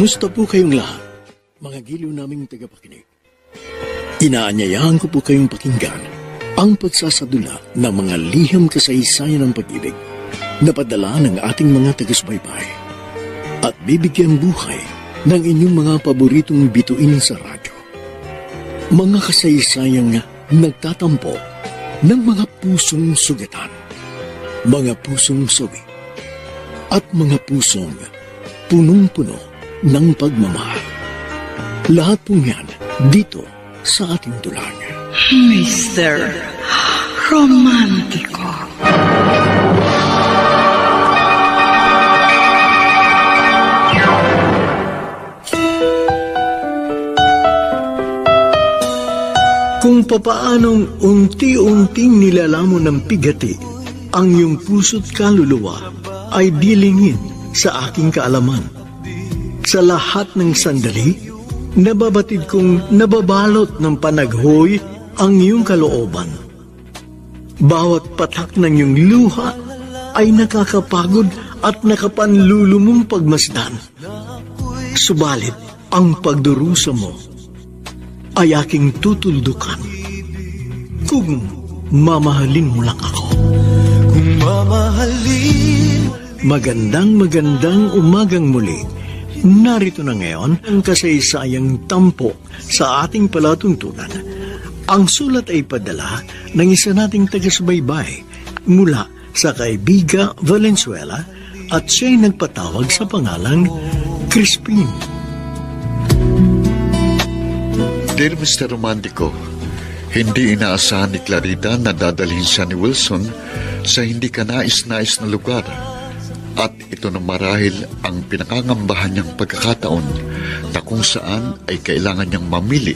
Kumusta po kayong lahat, mga giliw naming tagapakinig? Inaanyayahan ko po kayong pakinggan ang pagsasadula ng mga liham kasaysayan ng pag-ibig na padala ng ating mga taga-subaybay at bibigyan buhay ng inyong mga paboritong bituin sa radyo. Mga kasaysayang nagtatampo ng mga pusong sugatan, mga pusong suwi, at mga pusong punong-puno ng pagmamahal. Lahat po yan dito sa ating tulang. Mr. Romántico. Kung papaanong unti-unting nilalamon ng pigati ang iyong puso't kaluluwa ay dilingin sa aking kaalaman. Sa lahat ng sandali, nababatid kong nababalot ng panaghoy ang iyong kalooban. Bawat patak ng iyong luha ay nakakapagod at nakapanlulumong pagmasdan. Subalit, ang pagdurusa mo ay aking tutuldukan kung mamahalin mo lang ako. Kung mamahalin. Magandang umagang muli. Narito na ngayon ang kasaysayang tampo sa ating palatuntunan. Ang sulat ay padala ng isa nating taga-subaybay mula sa kaibiga Valenzuela at siya'y nagpatawag sa pangalang Crispin. Dear Mr. Romantico, hindi inaasahan ni Clarita na dadalhin siya ni Wilson sa hindi kanais-nais na lugar. At ito na marahil ang pinakangambahan niyang pagkakataon na kung saan ay kailangan niyang mamili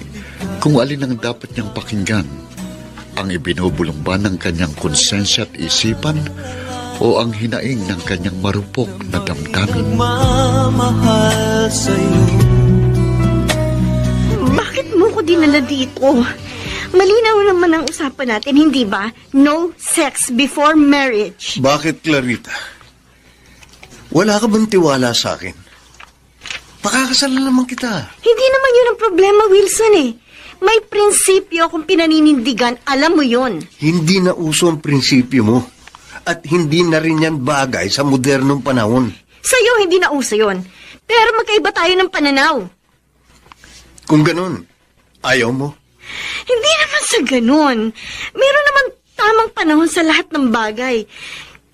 kung alin ang dapat niyang pakinggan. Ang ibinubulong ba ng kanyang konsensya at isipan o ang hinaing ng kanyang marupok na damdamin? Mamahal sa'yo. Bakit mo ko dinala dito? Malinaw naman ang usapan natin, hindi ba? No sex before marriage. Bakit, Clarita? Wala ka bang tiwala sa akin? Pakakasalan naman kita. Hindi naman yun ang problema, Wilson eh. May prinsipyo akong pinaninindigan, alam mo yun. Hindi na uso ang prinsipyo mo. At hindi na rin yan bagay sa modernong panahon. Sa'yo hindi na uso yun. Pero magkaiba tayo ng pananaw. Kung ganun, ayaw mo? Hindi naman sa ganun. Meron naman tamang panahon sa lahat ng bagay.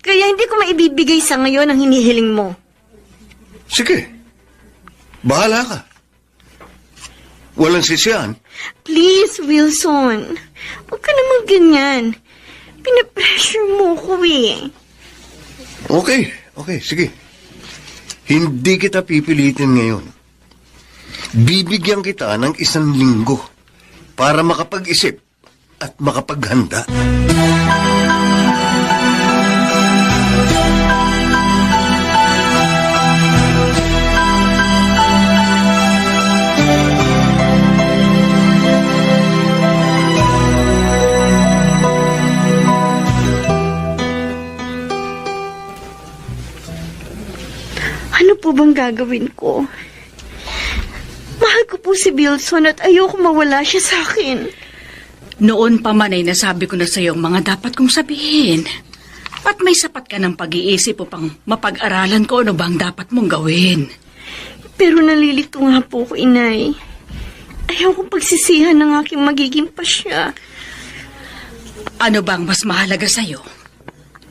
Kaya hindi ko maibibigay sa ngayon ang hinihiling mo. Sige. Bahala ka. Walang sisiyan. Please, Wilson. Huwag ka naman ganyan. Pinapressure mo ko eh. Okay, sige. Hindi kita pipilitin ngayon. Bibigyan kita ng 1 linggo para makapag-isip at makapaghanda. Ano po bang gagawin ko? Mahal ko po si Wilson at ayoko mawala siya sa akin. Noon pa man ay nasabi ko na sa iyo ang mga dapat kong sabihin. At may sapat ka ng pag-iisip upang mapag-aralan ko ano bang dapat mong gawin. Pero nalilito nga po ko, inay. Ayaw kong pagsisihan ng aking magiging pasya. Ano bang mas mahalaga sa iyo?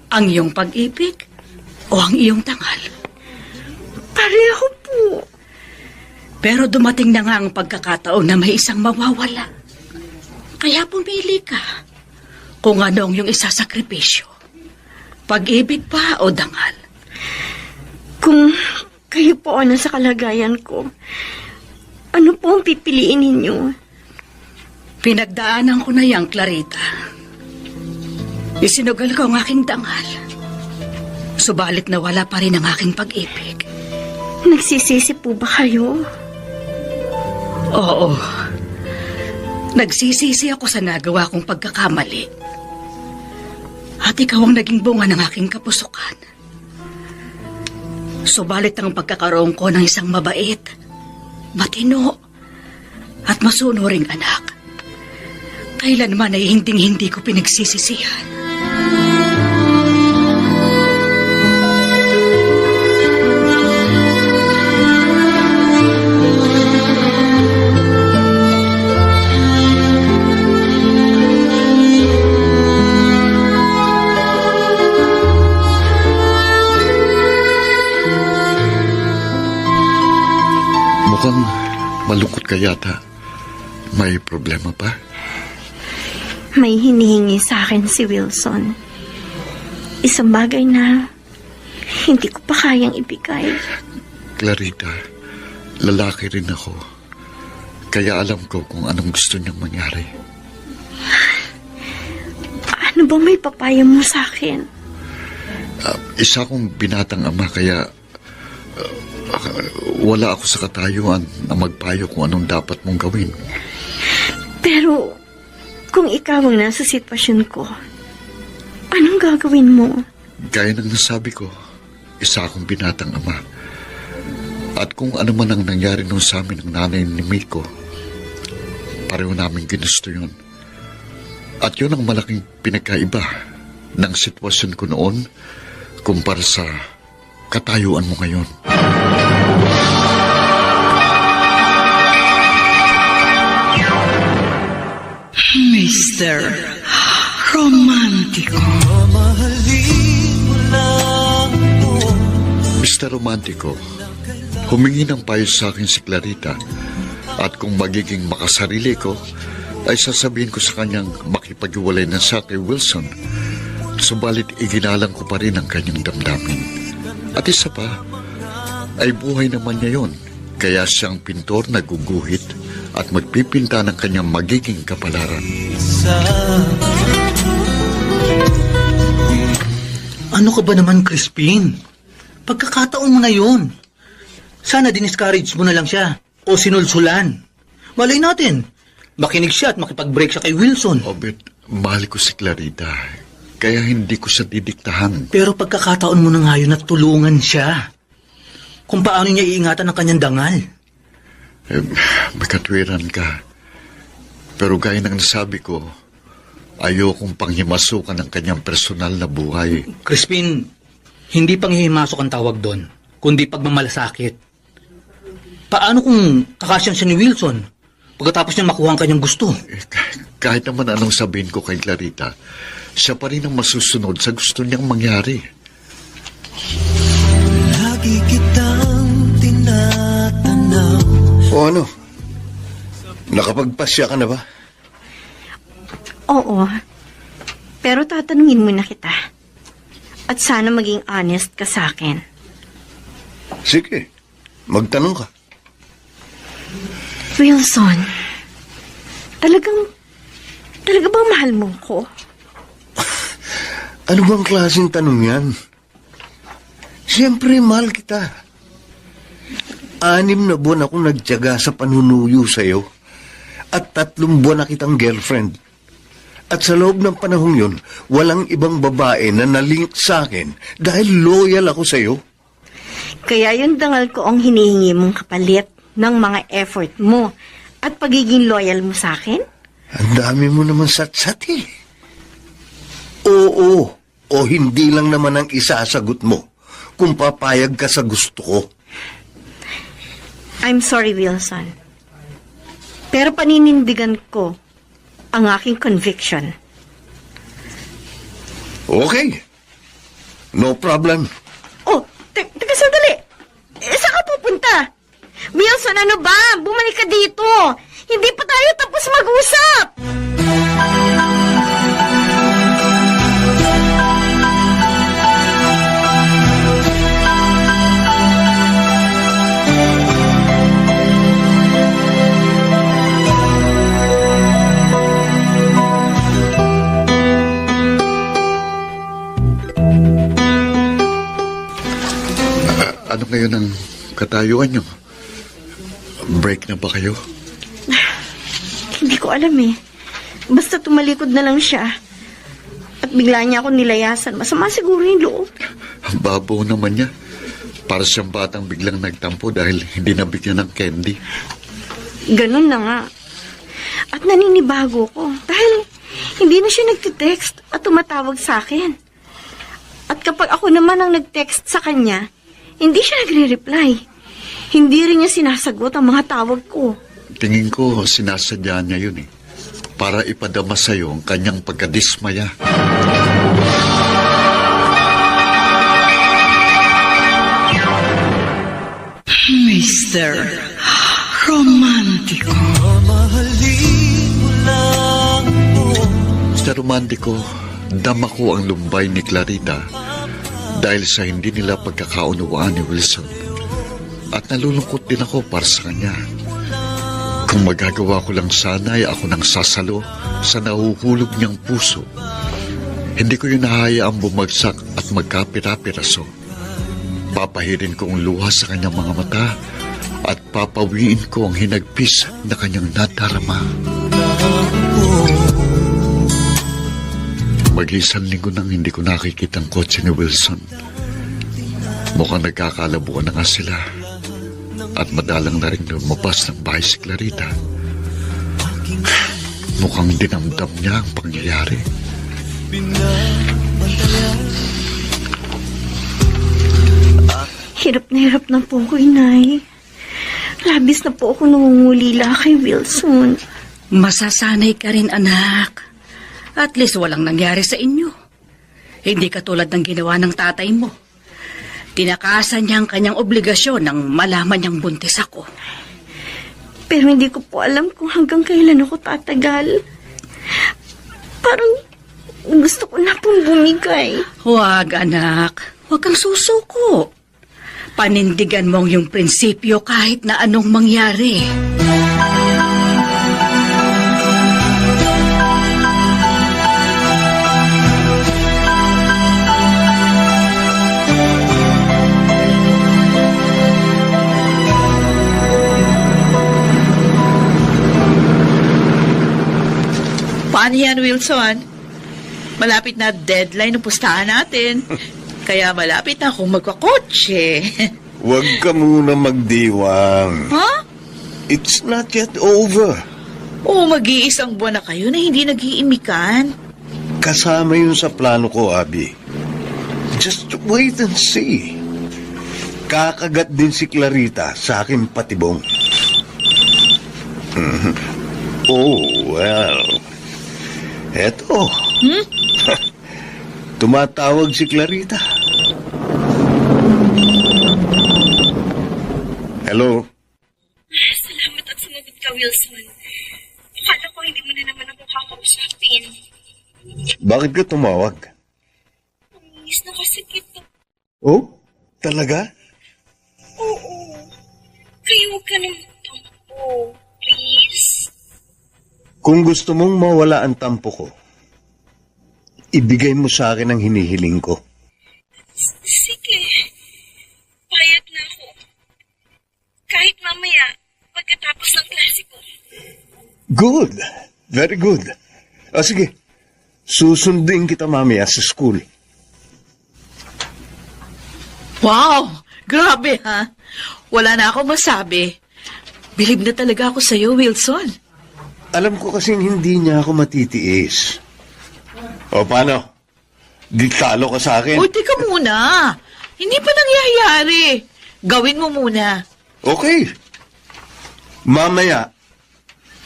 Ang iyong pag-ibig o ang iyong tangal? Pareho po. Pero dumating na nga ang pagkakataon na may isang mawawala. Kaya pumili ka kung ano ang iyong isasakripisyo. Pag-ibig pa o dangal? Kung kayo po ano sa kalagayan ko, ano po ang pipiliin ninyo? Pinagdaanan ko na yang, Clarita. Isinugal ko ang aking dangal. Subalit na wala pa rin ang aking pag-ibig. Nagsisisi po ba kayo? Oo. Nagsisisi ako sa nagawa kong pagkakamali. At ikaw ang naging bunga ng aking kapusukan. Subalit ang pagkakaroon ko ng isang mabait matino, at masunuring anak. Kailanman ay hinding-hindi ko pinagsisisihan. Mukhang malungkot ka yata. May problema pa? May hinihingi sa akin si Wilson. Isang bagay na hindi ko pa kayang ibigay. Clarita, lalaki rin ako. Kaya alam ko kung anong gusto niyang mangyari. Ano ba may papaya mo sa akin? Isa akong binatang ama kaya wala ako sa katayuan na magpayo kung anong dapat mong gawin. Pero kung ikaw ang nasa sitwasyon ko, anong gagawin mo? Gaya ng nasabi ko, isa akong binatang ama. At kung ano man ang nangyari nung sa amin ng nanay ni Miko, pareho namin ginusto yun. At yun ang malaking pinagkaiba ng sitwasyon ko noon kumpara sa katayuan mo ngayon. Mr. Romantico. Mamahalin mo lang ako. Mr. Romantico, humingi ng payo sa akin si Clarita at kung magiging makasarili ko, ay sasabihin ko sa kanyang makipag-iwalay na sa kay Wilson. Subalit iginalang ko pa rin ang kanyang damdamin. At isa pa, ay buhay naman niya yon. Kaya siyang pintor na guguhit at magpipinta ng kanyang magiging kapalaran. Ano ka ba naman, Crispin? Pagkakataon mo na yun. Sana diniscourage mo na lang siya o sinulsulan. Malay natin, makinig siya at makipag-break siya kay Wilson. Obet, mahal ko si Clarita. Kaya hindi ko siya didiktahan. Pero pagkakataon mo na nga yun at tulungan siya. Kung paano niya iingatan ang kanyang dangal. May katwiran ka. Pero gaya ng nasabi ko, ayokong panghimasukan ang kanyang personal na buhay. Crispin, hindi panghihimasok ang tawag doon, kundi pagmamalasakit. Paano kung kakasyan siya ni Wilson pagkatapos niya makuha ang kanyang gusto? Kahit naman anong sabihin ko kay Clarita, siya pa rin ang masusunod sa gusto niyang mangyari. Lagi kitang tinatanaw. O ano? Nakapagpasya ka na ba? Oo. Pero tatanungin muna kita. At sana maging honest ka sa akin. Sige, magtanong ka. Wilson, talaga bang mahal mo ko? Ano bang klaseng tanong yan? Siyempre, mahal kita. 6 na buwan akong nagtiyaga sa panunuyo sa'yo at 3 buwan na kitang girlfriend. At sa loob ng panahong yun, walang ibang babae na nalink sa akin dahil loyal ako sa'yo. Kaya yung dangal ko ang hinihingi mong kapalit ng mga effort mo at pagiging loyal mo sa akin? Ang dami mo naman satsat eh. Oo, o hindi lang naman ang isasagot mo kung papayag ka sa gusto ko. I'm sorry, Wilson. Pero paninindigan ko ang aking conviction. Okay. No problem. Oh, teka sandali. Saan ka pupunta? Wilson, ano ba? Bumalik ka dito. Hindi pa tayo tapos mag-usap. Ano ngayon ang katayuan niyo? Break na ba kayo? Hindi ko alam eh. Basta tumalikod na lang siya. At bigla niya ako nilayasan. Masama siguro yung loob. Ang babaw naman niya. Para siyang batang biglang nagtampo dahil hindi nabigyan ng candy. Ganun na nga. At naninibago ko dahil hindi na siya nagtitext at tumatawag sa akin. At kapag ako naman ang nag-text sa kanya, hindi siya nagre-reply. Hindi rin niya sinasagot ang mga tawag ko. Tingin ko sinasadya niya yun para ipadama sa'yo ang kanyang pagkadismaya. Mr. Romantico. Mamahalin mo lang ako. Sa romantiko, dama ko ang lumbay ni Clarita dahil sa hindi nila pagkakaunawaan ni Wilson. At nalulungkot din ako para sa kanya. Kung magagawa ko lang sana ay ako nang sasalo sa nahuhulog niyang puso. Hindi ko yun nahayaang bumagsak at magkapira-piraso. Papahirin ko ang luha sa kanyang mga mata at papawiin ko ang hinagpis na kanyang nadarama. Mag-isang linggo nang hindi ko nakikita ang kotse ni Wilson. Mukhang nagkakalabuan na nga sila. At madalang na rin lumabas ng bahay si Clarita. Mukhang dinamdam niya ang pangyayari. Hirap na po ko, Inay. Labis na po ako nangungulila kay Wilson. Masasanay ka rin, anak. At least walang nangyari sa inyo. Hindi katulad ng ginawa ng tatay mo. Tinakasan niya ang kanyang obligasyon nang malaman niyang buntis ako. Pero hindi ko po alam kung hanggang kailan ako tatagal. Parang gusto ko na pong bumigay. Huwag, anak. Huwag kang susuko. Panindigan mo yung prinsipyo kahit na anong mangyari. Paano yan, Wilson? Malapit na deadline ng pustahan natin. Kaya malapit na akong magkakotse. Huwag ka muna magdiwang. Ha? It's not yet over. Oo, mag-iisang buwan na kayo na hindi nag-iimikan. Kasama yun sa plano ko, Abby. Just wait and see. Kakagat din si Clarita sa akin patibong. Oh, well. Eto. Tumatawag si Clarita. Hello? Salamat at sumagot ka, Wilson. Akala ko hindi mo na naman ako kakausapin. Bakit ka tumawag? Miss na kasi kita. Oh? Talaga? Oo. Kaya huwag ka nang magtampo. Please. Kung gusto mong mawala ang tampo ko, ibigay mo sa akin ang hinihiling ko. Sige. Payat na ako. Kahit mamaya, pagkatapos ng klase ko. Good. Very good. O sige, susundin kita mamaya sa school. Wow! Grabe, ha? Wala na akong masabi. Bilib na talaga ako sa'yo, Wilson. Alam ko kasing hindi niya ako matitiis. O paano? Di talo ka sa akin? Uy, teka muna. Hindi pa nangyayari. Gawin mo muna. Okay. Mamaya,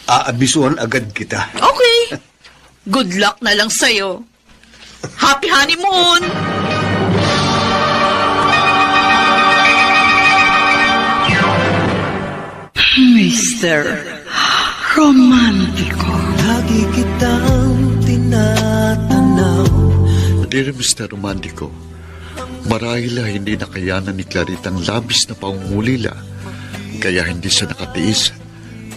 aabisuhan agad kita. Okay. Good luck na lang sa'yo. Happy honeymoon! Mr. Romantico. Lagi kitang tinatanaw. Dear Mr. Romantico, marahil hindi nakayanan ni Clarita ang labis na pangungulila, kaya hindi siya nakatiis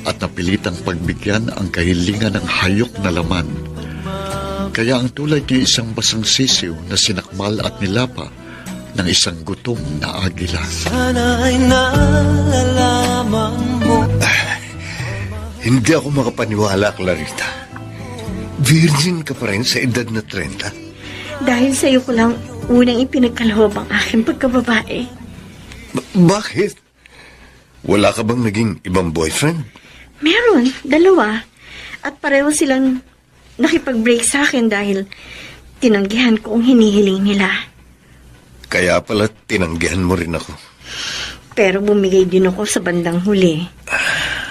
at napilitang pagbigyan ang kahilingan ng hayok na laman. Kaya ang tulad niya isang basang sisiw na sinakmal at nilapa ng isang gutom na agila. Sana ay nalalaman mo. Hindi ako makapaniwala, Clarita. Virgin ka pa rin sa edad na 30. Dahil sa'yo ko lang unang ipinagkaloob ang aking pagkababae. Bakit? Wala ka bang naging ibang boyfriend? Meron, 2. At pareho silang nakipag-break sa akin dahil tinanggihan ko ang hinihiling nila. Kaya pala tinanggihan mo rin ako. Pero bumigay din ako sa bandang huli.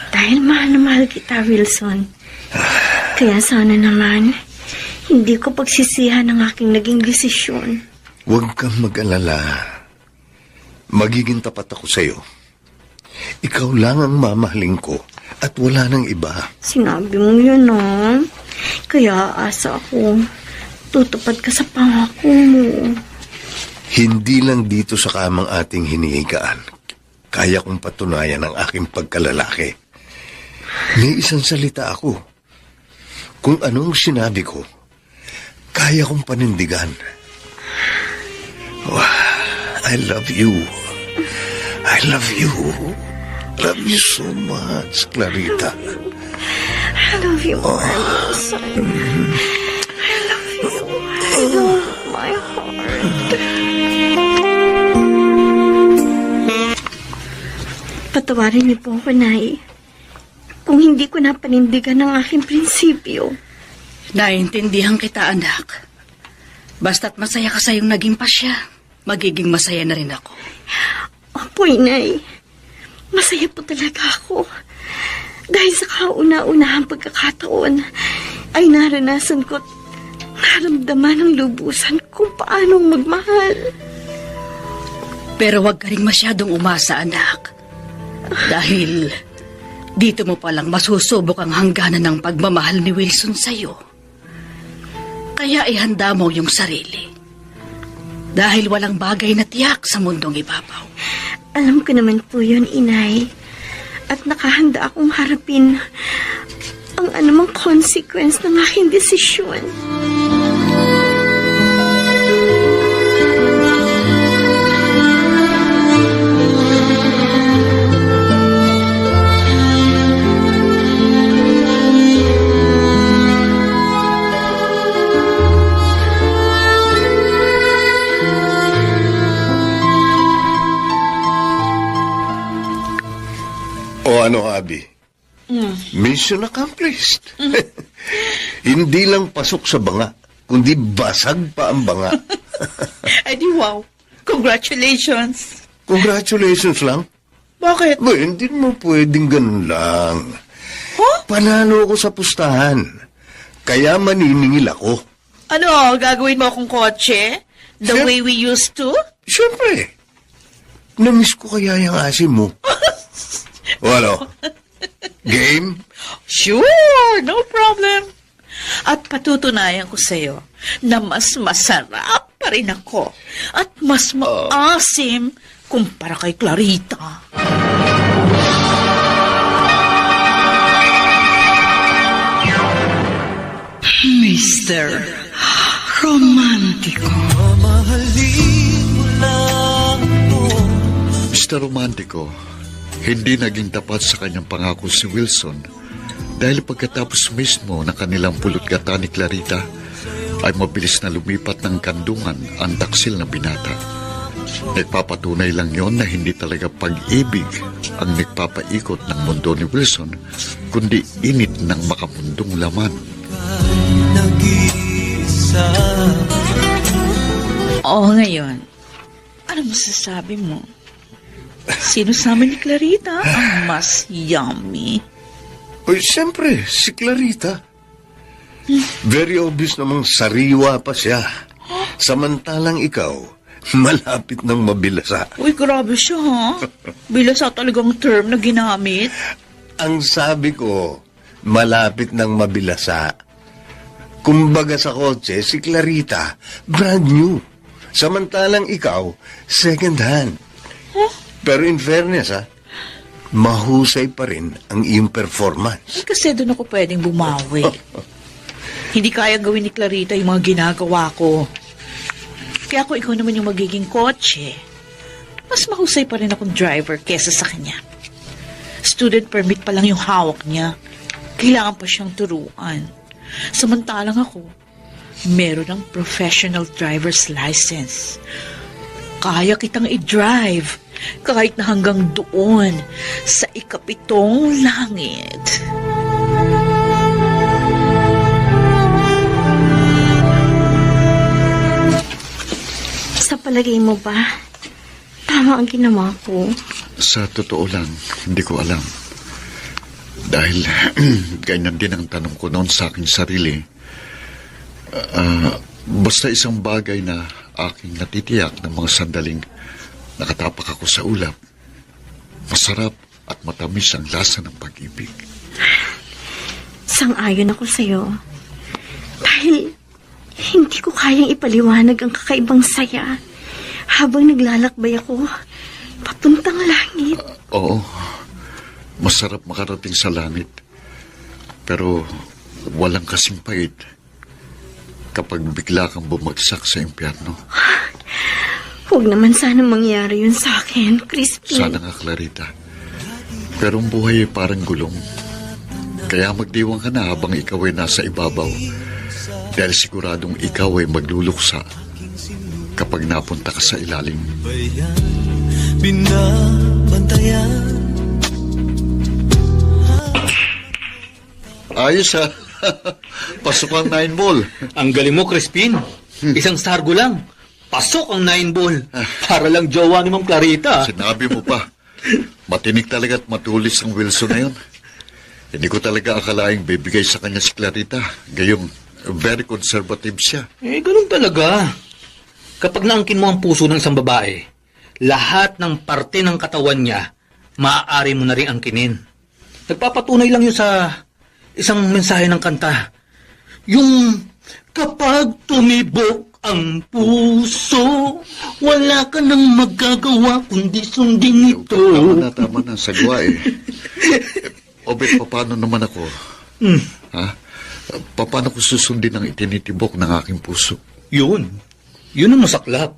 Dahil mahal na mahal kita, Wilson. Kaya sana naman, hindi ko pagsisihan ang aking naging desisyon. Huwag kang mag-alala. Magiging tapat ako sa'yo. Ikaw lang ang mamahalin ko at wala nang iba. Sinabi mo yun, no? Kaya asa ako, tutupad ka sa pangako mo. Hindi lang dito sa kamang ating hinihigaan. Kaya kong patunayan ang aking pagkalalaki. May isang salita ako. Kung anong sinabi ko, kaya kong panindigan. Wow, I love you. I love you. Love you so much, Clarita. I love you more, Wilson. I love you. I love my heart. Patawarin niyo po ako, Nay. Kung hindi ko napanindigan ang aking prinsipyo. Naintindihan kita, anak. Basta't masaya ka sa iyong naging pasya, magiging masaya na rin ako. Opo, Inay. Masaya po talaga ako. Dahil sa kauna-unahang pagkakataon, ay naranasan ko at naramdaman ng lubusan kung paano magmahal. Pero huwag ka rin masyadong umasa, anak. Dahil dito mo palang masusubok ang hangganan ng pagmamahal ni Wilson sa'yo. Kaya ihanda mo yung sarili. Dahil walang bagay na tiyak sa mundong ibabaw. Alam ko naman po yun, Inay. At nakahanda akong harapin ang anumang consequence ng aking desisyon. O ano, Abby? Mission accomplished. Hindi lang pasok sa banga, kundi basag pa ang banga. Ay di wow. Congratulations. Congratulations lang. Bakit? Ba, hindi mo pwedeng ganun lang. Huh? Panalo ako sa pustahan. Kaya maniningil ako. Ano, gagawin mo akong kotse? The Sure. way we used to? Siyempre. Namiss ko kaya yung asim mo. O ano? Game? Sure, no problem. At patutunayan ko sa'yo na mas masarap pa rin ako at mas maasim kumpara kay Clarita. Mr. Romantico. Mamahalin mo lang ako. Mr. Romantico, hindi naging tapat sa kanyang pangako si Wilson dahil pagkatapos mismo na kanilang pulot-gata ni Clarita ay mabilis na lumipat ng kandungan ang taksil na binata. Nagpapatunay lang yon na hindi talaga pag-ibig ang nagpapaikot ng mundo ni Wilson, kundi init ng makamundong laman. Nag-iisa. Oo, ngayon. Ano masasabi mo? Sino sa amin ni Clarita ang mas yummy? Uy, siyempre, si Clarita. Very obvious namang sariwa pa siya. Samantalang ikaw, malapit ng mabilasa. Uy, grabe siya, ha? Bilasa talagang term na ginamit. Ang sabi ko, malapit ng mabilasa. Kumbaga sa kotse, si Clarita, brand new. Samantalang ikaw, second hand. Pero in fairness, mahusay pa rin ang iyong performance. Kasi doon ako pwedeng bumawi. Hindi kaya gawin ni Clarita yung mga ginagawa ko. Kaya kung ikaw naman yung magiging kotse, mas mahusay pa rin akong driver kesa sa kanya. Student permit pa lang yung hawak niya. Kailangan pa siyang turuan. Samantalang ako, meron ng professional driver's license. kaya kitang i-drive kahit na hanggang doon sa ikapitong langit. Sa palagay mo ba, tama ang ginawa ko? Sa totoo lang, hindi ko alam. Dahil ganyan din ang tanong ko noon sa aking sarili. Basta isang bagay na aking natitiyak ng mga sandaling nakatapak ako sa ulap. Masarap at matamis ang lasa ng pag-ibig. Sang-ayon ako sa'yo. Dahil hindi ko kayang ipaliwanag ang kakaibang saya habang naglalakbay ako papuntang langit. Oo, masarap makarating sa langit. Pero walang kasing pait kapag bigla kang bumagsak sa impyerno. Huwag naman sana mangyari yun sa akin, Crispin. Sana nga, Clarita. Pero ang buhay ay parang gulong. Kaya magdiwang ka na habang ikaw ay nasa ibabaw. Dahil siguradong ikaw ay magluluksa kapag napunta ka sa ilalim. Binabantayan. Ayos ha. Pasok ang 9 ball. Ang galing mo, Crispin. Isang sargo lang. Pasok ang 9 ball. Para lang jowa ni Ma'am Clarita. Sinabi mo pa. Matinik talaga at matulis ang Wilson na yun. Hindi ko talaga akalaing bibigay sa kanya si Clarita. Gayong very conservative siya. Ganun talaga. Kapag naangkin mo ang puso ng isang babae, lahat ng parte ng katawan niya, maaari mo na rin angkinin. Nagpapatunay lang yun sa isang mensahe ng kanta. Yung kapag tumibok ang puso, wala ka nang magagawa kundi sundin ito. Tama na, sagwa eh. Obet, paano naman ako? Ha? Paano ko susundin ang itinitibok ng aking puso? Yun ang masaklap.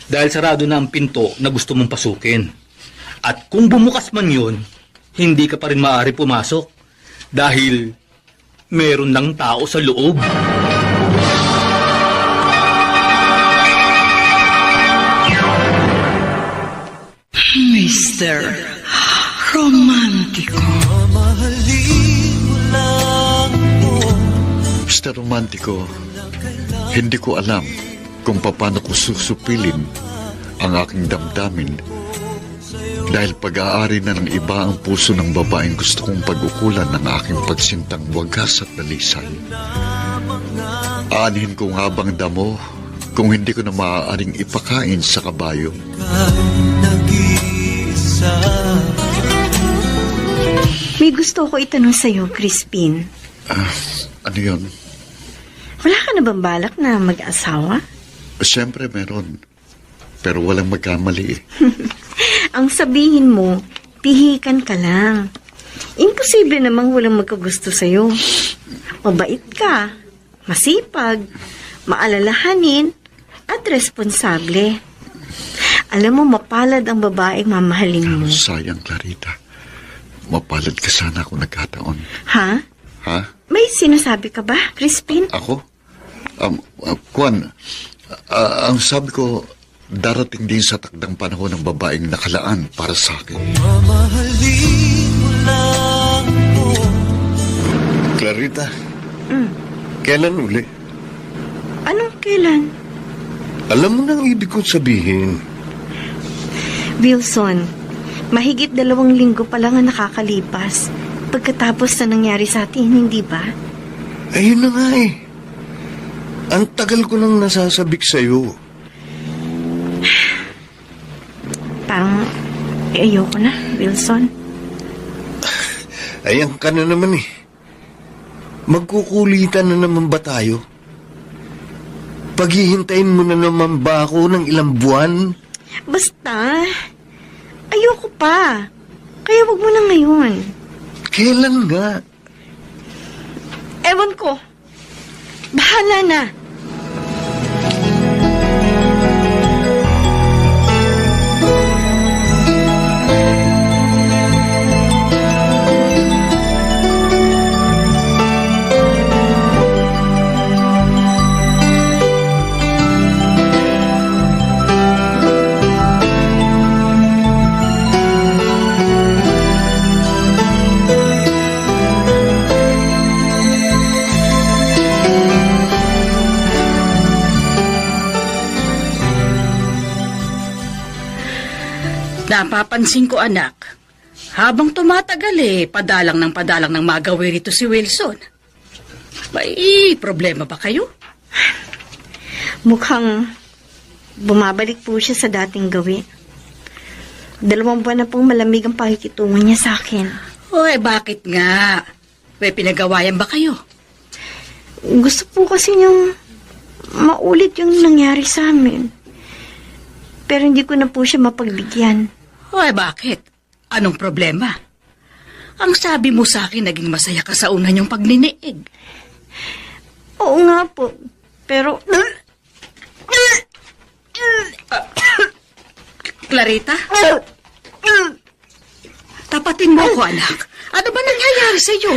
Dahil sarado na ang pinto na gusto mong pasukin. At kung bumukas man yun, hindi ka pa rin maaari pumasok. Dahil meron lang tao sa loob. Mr. Romantico. Mamahalin mo lang ako. Mr. Romantico, hindi ko alam kung paano ko susupilin ang aking damdamin dahil pag-aari na ng iba ang puso ng babaeng gusto kong pag-ukulan ng aking pagsintang wagas at dalisay. Aanhin ko nga bang damo kung hindi ko na maaaring ipakain sa kabayo? Nag-iisa. May gusto ko itanong sa'yo, Crispin. Ano yun? Wala ka na bang balak na mag-asawa? Siyempre meron. Pero walang magkamali eh. Ang sabihin mo, pihikan ka lang. Imposible namang walang magkagusto sa'yo. Mabait ka, masipag, maalalahanin, at responsable. Alam mo, mapalad ang babaeng mamahalin mo. Sayang, Clarita. Mapalad ka sana kung nagkataon. Ha? Ha? May sinasabi ka ba, Crispin? Ako? Kwan, ang sabi ko, darating din sa takdang panahon ng babaeng nakalaan para sa akin. Mamahalin mo lang ako. Clarita, kailan uli? Anong kailan? Alam mo na ang ibig kong sabihin. Wilson, mahigit 2 linggo pa lang ang nakakalipas pagkatapos na nangyari sa atin, hindi ba? Ayun na nga eh. Ang tagal ko nang nasasabik sa'yo. Parang ayoko na, Wilson. Ayan ka na naman eh. Magkukulitan na naman ba tayo? Paghihintayin mo na naman ba ako ng ilang buwan? Basta, ayoko pa. Kaya wag mo na ngayon. Kailan nga? Ewan ko. Bahala na. Napapansin ko, anak, habang tumatagal padalang ng magawi rito si Wilson. May problema ba kayo? Mukhang bumabalik po siya sa dating gawi. 2 buwan na pong malamig ang pakikitungo niya sa akin. Bakit nga? May pinagawayan ba kayo? Gusto po kasi niyang maulit yung nangyari sa amin. Pero hindi ko na po siya mapagbigyan. Bakit? Anong problema? Ang sabi mo sa akin, naging masaya ka sa una niyong pagniniig. Oo nga po. Pero... Clarita? Tapatin mo ko, anak. Ano ba nangyayari sa iyo?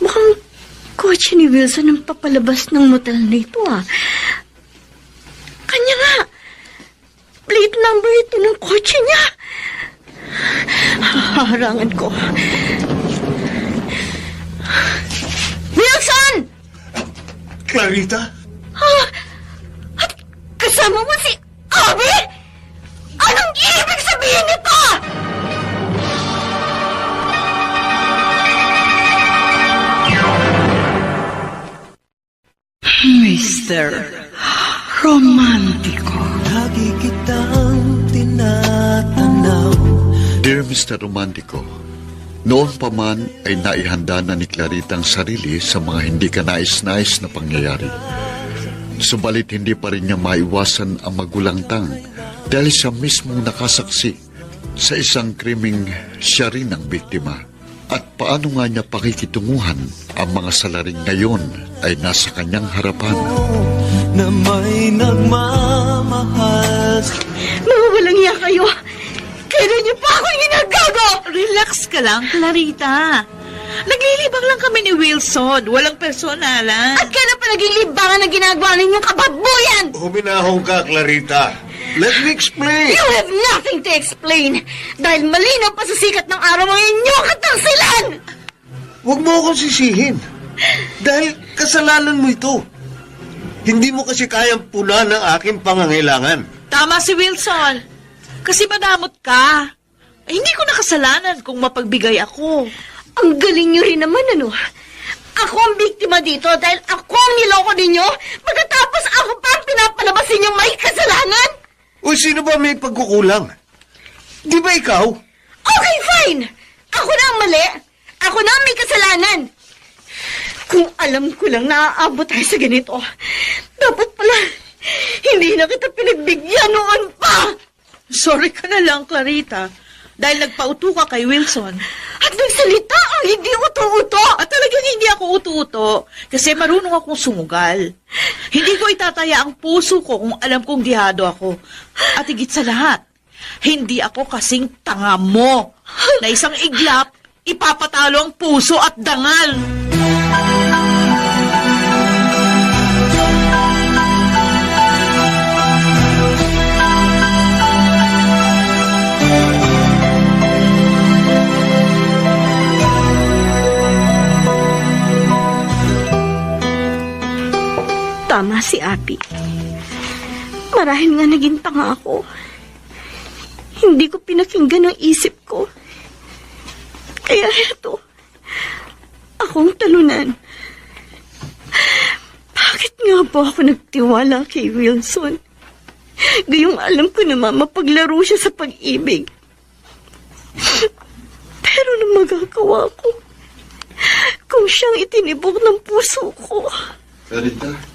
Mukhang kotse ni Wilson ang papalabas ng motel na ito, Kanya nga. Plate number ito ng kotse niya. Haharangan ko. Wilson! Clarita? At kasama mo si Abby? Anong ibig sabihin nito? Mr. Romantiko. Lagi kitang tinatanaw. Dear Mr. Romantico, noon pa man ay naihanda na ni Clarita ang sarili sa mga hindi ka nais-nais na pangyayari. Subalit hindi pa rin niya maiwasan ang magulangtang dahil siya mismong nakasaksi sa isang krimeng siya rin ang biktima. At paano nga niya pakikitunguhan ang mga salaring ngayon ay nasa kanyang harapan. Na may nagmamahal. Mga walang iya kayo. Kailan niyo pa ako ginagago? Relax ka lang, Clarita. Naglilibang lang kami ni Wilson. Walang personalan. At kailan pa naging libangan na ginagawa ninyong kababuyan? Huminahong ka, Clarita. Let me explain. You have nothing to explain. Dahil malinaw pa sa sikat ng araw ang inyong katangsilan. Huwag mo akong sisihin. Dahil kasalanan mo ito. Hindi mo kasi kayang punan ng aking pangangailangan. Tama si Wilson. Kasi madamot ka. Hindi ko nakasalanan kung mapagbigay ako. Ang galing niyo rin naman, ano? Ako ang biktima dito dahil ako ang niloko ninyo pagkatapos ako pa ang pinapalabas ninyong may kasalanan? O sino ba may pagkukulang? Di ba ikaw? Okay, fine. Ako na ang mali. Ako na ang may kasalanan. Kung alam ko lang na aabot tayo sa ganito, dapat pala hindi na kita pinagbigyan noon pa. Sorry ka na lang, Clarita. Dahil nagpauto ka kay Wilson. At nagsalita ang hindi uto-uto. At talagang hindi ako uto-uto kasi marunong akong sumugal. Hindi ko itataya ang puso ko kung alam kong dihado ako. At higit sa lahat, hindi ako kasing tanga mo na isang iglap, ipapatalo ang puso at dangal. Tama si Abby. Marahil nga naging tanga ako. Hindi ko pinakinggan ang isip ko. Kaya eto, akong talunan. Bakit nga ba ako nagtiwala kay Wilson? Gayong alam ko naman mapaglaro siya sa pag-ibig. Pero ano magagawa ko kung siyang itinibok ng puso ko? Clarita?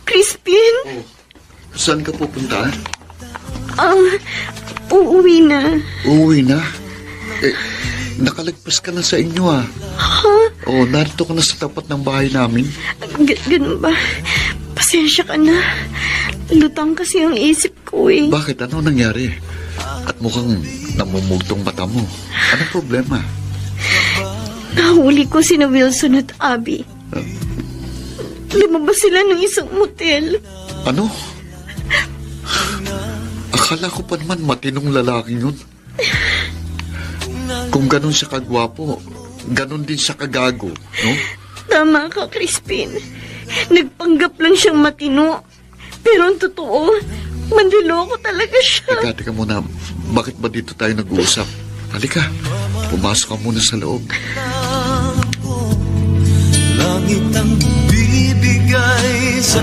Crispin? Saan ka pupunta? Uuwi na. Uuwi na? Nakalagpas ka na sa inyo Ha? Oo, narito ka na sa tapat ng bahay namin. Ganun ba? Pasensya ka na. Lutang kasi ang isip ko eh. Bakit? Ano nangyari? At mukhang namumugtong mata mo. Anong problema? Nahuli ko sina Wilson at Abby. lumabas sila ng isang motel. Ano? Akala ko pa naman matinong lalaking yun. Kung ganun siya kagwapo, ganun din siya kagago, no? Tama ka, Crispin. Nagpanggap lang siyang matino. Pero ang totoo, manliloko talaga siya. Teka muna, bakit ba dito tayo nag-uusap? Halika, pumasok ka muna sa loob. Langit ang bibigay sa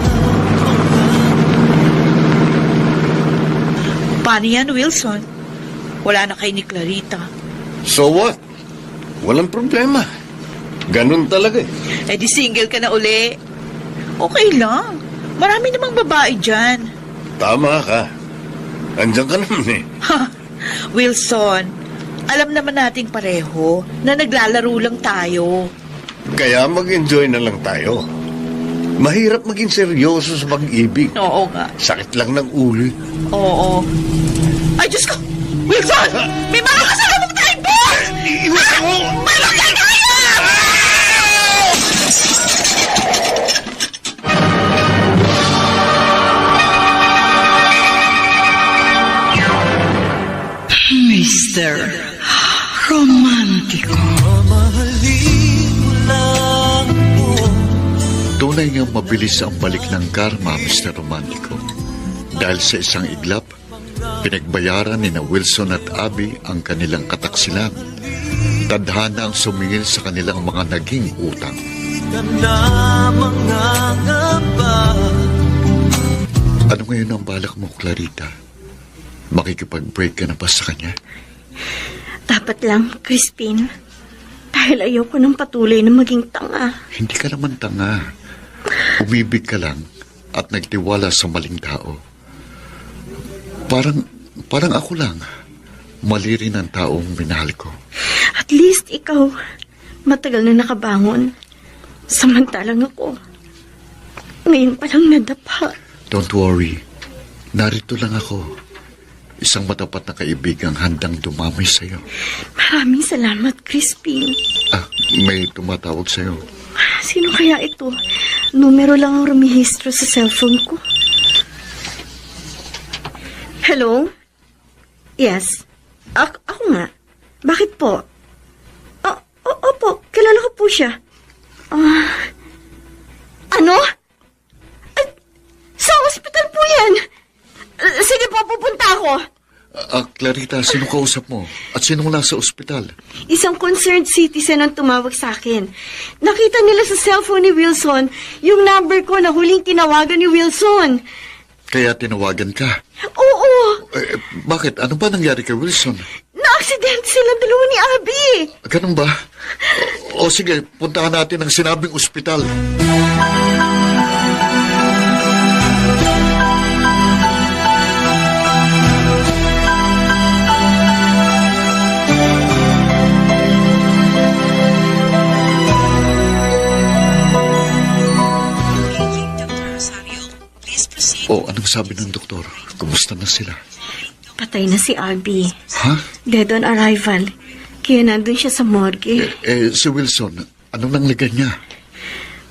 Paano yan, Wilson? Wala na kay ni Clarita. So what? Walang problema. Ganun talaga eh. Eh di single ka na uli. Okay lang. Marami namang babae dyan. Tama ka. Andiyan ka naman eh. Wilson, alam naman nating pareho na naglalaro lang tayo. Kaya mag-enjoy na lang tayo. Mahirap maging seryoso sa pag-ibig. Oo nga. Sakit lang ng ulo. Oo. Ay, Diyos ko! Wilson! May mga kasama tayong boss! Iwas mo! Malagay kayo! Mr. Romantiko. mamahalin mo lang po. Tunay ngang mabilis ang balik ng karma, Mr. Romantico. Dahil sa isang iglap, pinagbayaran ni na Wilson at Abby ang kanilang kataksilan. Tadhana ang sumingil sa kanilang mga naging utang. Ka na mangangamba. Ano ngayon ang balak mo, Clarita? Makikipag-break ka na ba sa kanya? Dapat lang, Crispin. Dahil ayoko ng patuloy na maging tanga. Hindi ka naman tanga. Umibig ka lang at nagtiwala sa maling tao. Parang ako lang. Mali rin ang taong minahal ko. At least ikaw, matagal na nakabangon. Samantalang ako, ngayon palang nadapa. Don't worry. Narito lang ako. Isang matapat na kaibigang handang dumamay sa'yo. Maraming salamat, Crispin. May tumatawag sa'yo. Sino kaya ito? Numero lang ang rumihistro sa cellphone ko. Hello? Yes. Ako nga. Bakit po? Opo, kilala ko po siya. Ano? Sa ospital po yan. Sige po, pupunta ako. Clarita, sino kausap mo? At sino wala sa ospital? Isang concerned citizen ang tumawag sa akin. Nakita nila sa cellphone ni Wilson yung number ko na huling tinawagan ni Wilson. Kaya tinawagan ka. Oo, Bakit? Ano ba nangyari kay Wilson? na-aksidente silang dalawa ni Abby. Ganun ba? O sige, puntahan natin ang sinabing ospital. Anong sabi ng doktor? Kumusta na sila? Patay na si Abby. Ha? Dead on arrival. Kaya nandun siya sa morgue. Si Wilson, anong nanglagan niya?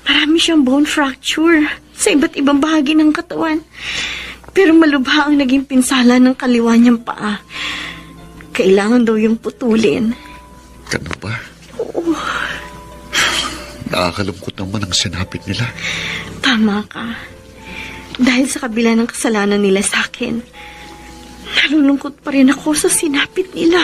Marami siyang bone fracture sa iba't ibang bahagi ng katawan. Pero malubha ang naging pinsala ng kaliwa niyang paa. Kailangan daw yung putulin. Ganun ba? Oo, Nakakalungkot naman ang sinapit nila. tama ka. Dahil sa kabila ng kasalanan nila sa akin, nalulungkot pa rin ako sa sinapit nila.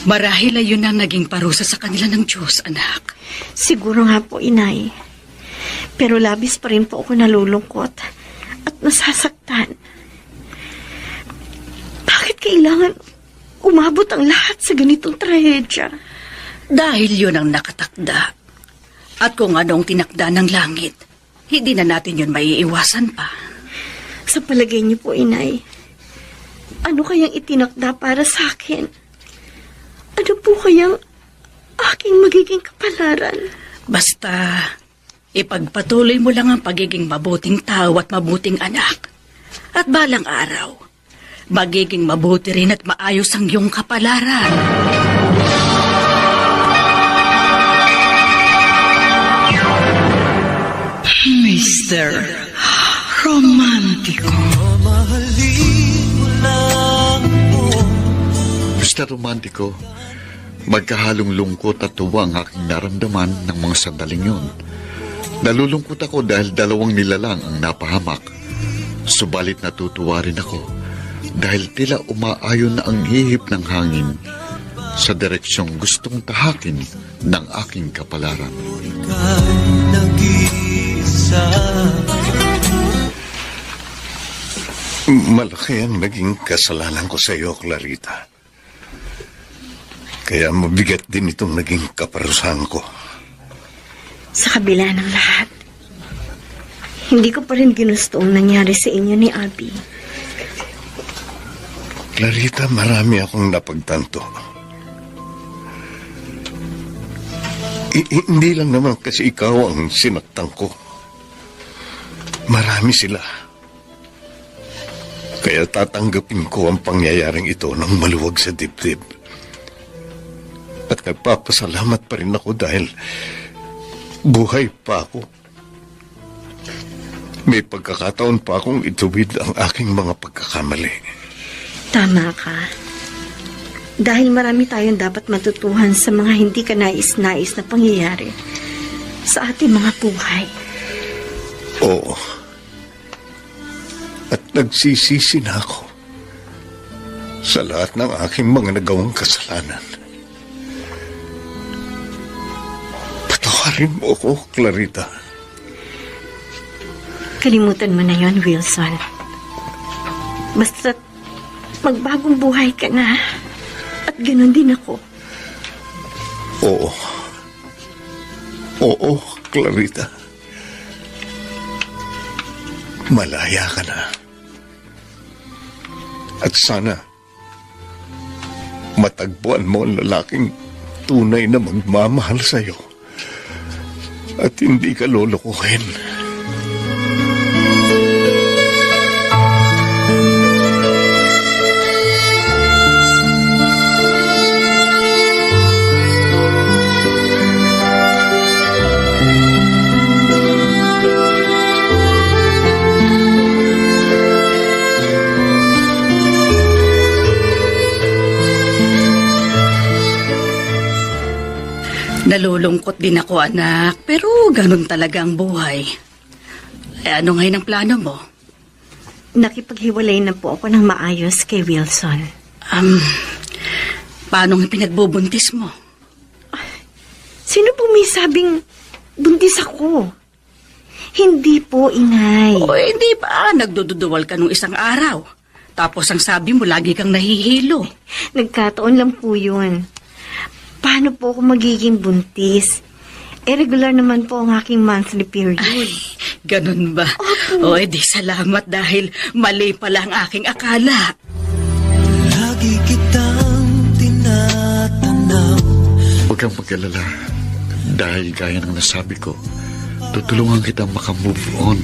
Marahil ay yun ang naging parusa sa kanila ng Diyos, anak. Siguro nga po, inay. Pero labis pa rin po ako nalulungkot at nasasaktan. Bakit kailangan umabot ang lahat sa ganitong trahedya? Dahil yun ang nakatakda. At kung anong tinakda ng langit, hindi na natin yun maiiwasan pa. Sa palagay niyo po, inay, ano kayang itinakda para sa akin? Ano po kayang aking magiging kapalaran. Basta, ipagpatuloy mo lang ang pagiging mabuting tao at mabuting anak. At balang araw, magiging mabuti rin at maayos ang iyong kapalaran. Mr. Romantico. Mamahalin mo lang po. Mr. Romantico, magkahalong lungkot at tuwa ang aking naramdaman ng mga sandaling yun. Nalulungkot ako dahil 2 nilalang ang napahamak. Subalit natutuwa rin ako dahil tila umaayon na ang hihip ng hangin sa direksyong gustong tahakin ng aking kapalaran. Ika'y nag-iisa. Malaki ang naging kasalanan ko sa iyo, Clarita. Kaya mabigat din itong naging kaparusahan ko. Sa kabila ng lahat, hindi ko pa rin ginusto ang nangyari sa inyo ni Abby. Clarita, marami akong napagtanto. Hindi lang naman kasi ikaw ang sinaktan ko. Marami sila. Kaya tatanggapin ko ang pangyayaring ito ng maluwag sa dibdib. At nagpapasalamat pa rin ako dahil buhay pa ako. May pagkakataon pa akong ituwid ang aking mga pagkakamali. Tama ka. Dahil marami tayong dapat matutuhan sa mga hindi ka nais-nais na pangyayari sa ating mga buhay. Oo. At nagsisisi na ako sa lahat ng aking mga nagawang kasalanan. Patawarin mo ako, Clarita. Kalimutan mo na yon, Wilson. Basta't magbagong buhay ka na. At ganoon din ako. Oo. Oo, Clarita. Malaya ka na. At sana matagpuan mo ang lalaking tunay na magmamahal sa'yo at hindi ka lolokohin. Nalulungkot din ako, anak, pero ganun talaga ang buhay. Ano ngayon ang plano mo? Nakipaghiwalay na po ako ng maayos kay Wilson. Paano ang pinagbubuntis mo? Sino po may sabing buntis ako? Hindi po, inay. O hindi ba, nagdududuwal ka nung isang araw. Tapos ang sabi mo, lagi kang nahihilo. Nagkataon lang po yun. Paano po ako magiging buntis? Regular naman po ang aking monthly period. Ay, ganun ba? O edi salamat dahil mali pala ang aking akala. Lagi kitang tinatanaw. Huwag kang mag-alala. Dahil gaya ng nasabi ko, tutulungan kitang makamove on.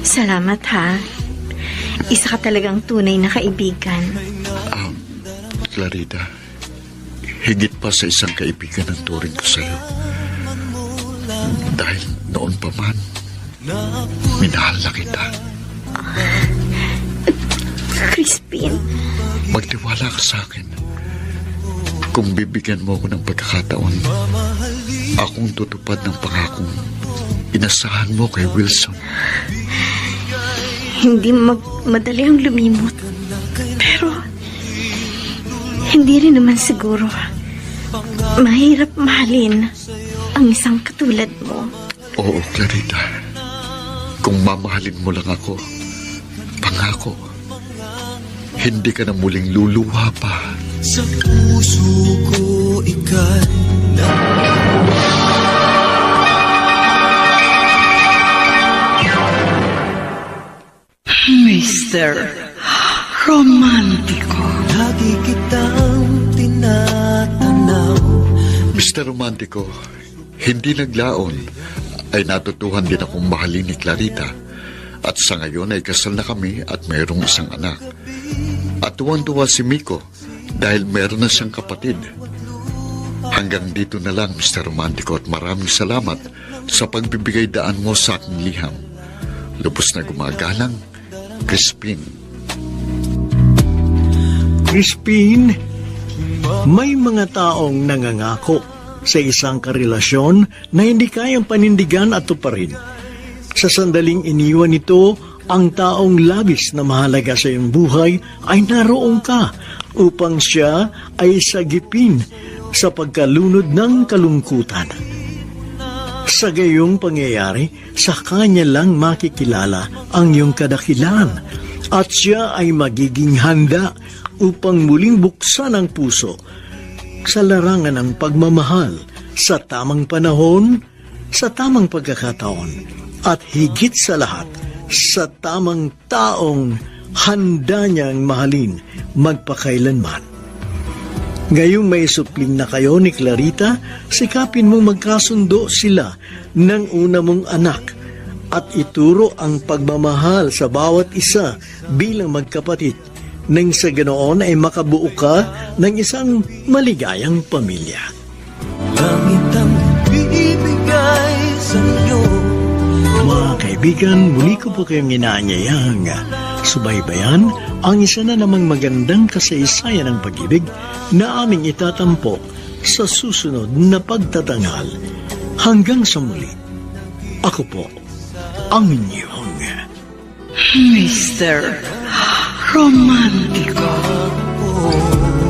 Salamat, ha? Isa ka talagang tunay na kaibigan. Clarita, higit pa sa isang kaibigan ang turing ko sa'yo. Dahil noon pa man, minahal na kita. Crispin. Magtiwala ka sa akin. Kung bibigyan mo ako ng pagkakataon, akong tutupad ng pangakong inasahan mo kay Wilson. Hindi madali ang lumimot. Pero, hindi rin naman siguro mahirap mahalin ang isang katulad mo. Oo, Clarita. Kung mamahalin mo lang ako, pangako, hindi ka na muling luluha pa. Sa puso ko ika'y Mr. Romantico. lagi kitang tinatanaw. Mr. Romantico, hindi naglaon ay natutuhan din akong mahalin ni Clarita. At sa ngayon ay kasal na kami at mayroong isang anak. At tuwang-tuwa si Miko dahil meron na siyang kapatid. Hanggang dito na lang, Mr. Romantico, at maraming salamat sa pagbibigay daan mo sa aking liham. Lubos na gumagalang, Crispin. Crispin, may mga taong nangangako sa isang karelasyon na hindi kayang panindigan at tuparin. Sa sandaling iniwan nito, ang taong labis na mahalaga sa iyong buhay ay naroon ka upang siya ay sagipin sa pagkalunod ng kalungkutan. Sa gayong pangyayari, sa kanya lang makikilala ang iyong kadakilan at siya ay magiging handa upang muling buksan ang puso sa larangan ng pagmamahal sa tamang panahon, sa tamang pagkakataon, at higit sa lahat, sa tamang taong handa niyang mahalin magpakailanman. Ngayong may supling na kayo ni Clarita, sikapin mong magkasundo sila ng una mong anak at ituro ang pagmamahal sa bawat isa bilang magkapatid nang sa ganoon ay makabuo ka ng isang maligayang pamilya. Langit ang bibigay sa iyo. Mga kaibigan, muli ko po kayong inaanyayang subaybayan ang isa na namang magandang kasaysayan ng pag-ibig na aming itatampok sa susunod na pagtatanghal. Hanggang sa muli, ako po ang inyong Mr. Romantico. Oh.